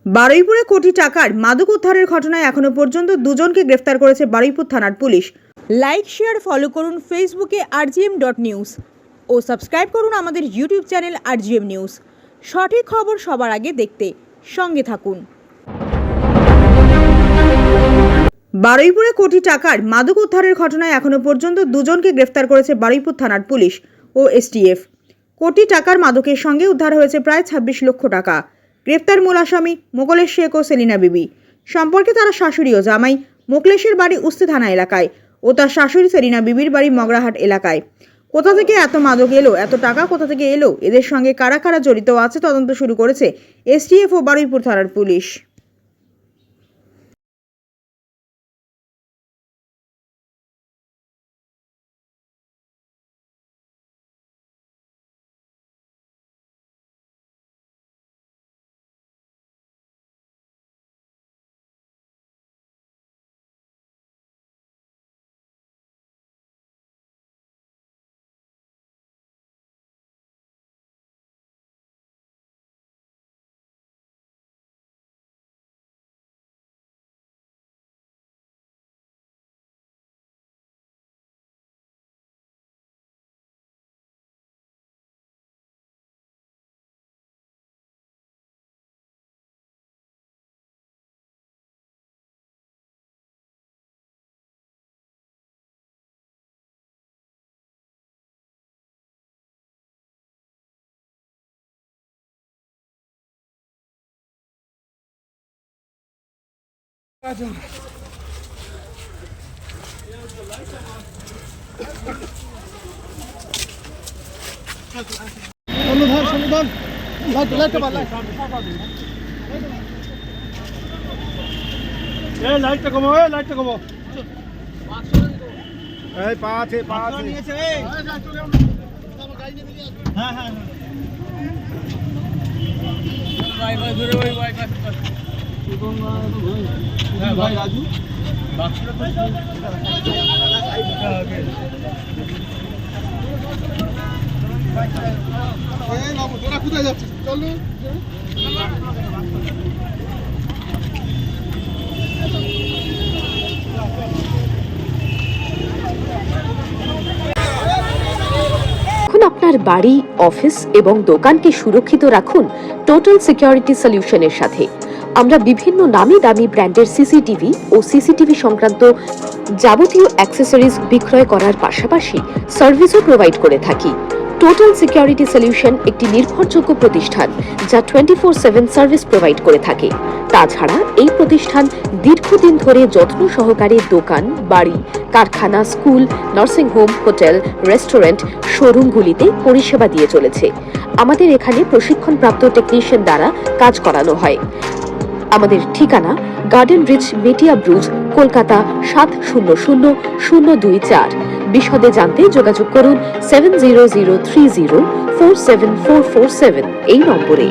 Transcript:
বারুইপুরে কোটি টাকার মাদক উদ্ধারের ঘটনায় এখনো পর্যন্ত দুজনকে গ্রেফতার করেছে বারুইপুর থানার পুলিশ। লাইক শেয়ার ফলো করুন ফেসবুকে rgm.news ও সাবস্ক্রাইব করুন আমাদের ইউটিউব চ্যানেল rgm নিউজ। সঠিক খবর সবার আগে দেখতে সঙ্গে থাকুন। বারুইপুরে কোটি টাকার মাদক উদ্ধারের ঘটনায় এখনো পর্যন্ত দুজনকে গ্রেফতার করেছে বারুইপুর থানার পুলিশ ও এসটিএফ। কোটি টাকার মাদকের সঙ্গে উদ্ধার হয়েছে প্রায় 26 লক্ষ টাকা। গ্রেফতার মূল আসামি মোকলেশ শেখ ও সেলিনা বিবি। সম্পর্কে তারা শাশুড়ি ও জামাই। মোকলেশের বাড়ি উস্তি থানা এলাকায় ও তার শাশুড়ি সেলিনা বিবির বাড়ি মগরাহাট এলাকায়। কোথা থেকে এত মাদক এলো, এত টাকা কোথা থেকে এলো, এদের সঙ্গে কারা কারা জড়িত আছে তদন্ত শুরু করেছে এসটিএফ ও বারুইপুর থানার পুলিশ। লাইটটা কমো, লাইটটা কমো। এই পাছে নিয়েছে। হ্যাঁ হ্যাঁ ভাই ধরে ভাই হ্যাঁ ভাই রাজু বাক্সটা তো এই না তোরা কোথায় যাচ্ছিস? চলো আপনার বাড়ি, অফিস এবং দোকানকে সুরক্ষিত রাখুন টোটাল সিকিউরিটি সলিউশনের সাথে। আমরা বিভিন্ন নামি দামি ব্র্যান্ডের সিসিটিভি ও সিসিটিভি সংক্রান্ত যাবতীয় অ্যাক্সেসরিজ বিক্রয় করার পাশাপাশি সার্ভিসও প্রোভাইড করে থাকি। টোটাল সিকিউরিটি সলিউশন একটি নির্ভরযোগ্য প্রতিষ্ঠান যা 24/7 সার্ভিস প্রোভাইড করে থাকে। তাছাড়া এই প্রতিষ্ঠান দীর্ঘদিন ধরে যত্ন সহকারে দোকান, বাড়ি, কারখানা, school, nursing home, hotel, restaurant, শোরুমগুলিতে পরিষেবা দিয়ে চলেছে। আমাদের এখানে প্রশিক্ষণপ্রাপ্ত টেকনিশিয়ান দ্বারা কাজ করানো হয়। আমাদের ঠিকানা গার্ডেন রিচ, মেটিয়া ব্রুজ, কলকাতা 700024। বিশদে জানতে যোগাযোগ করুন 7003047447 এই নম্বরে।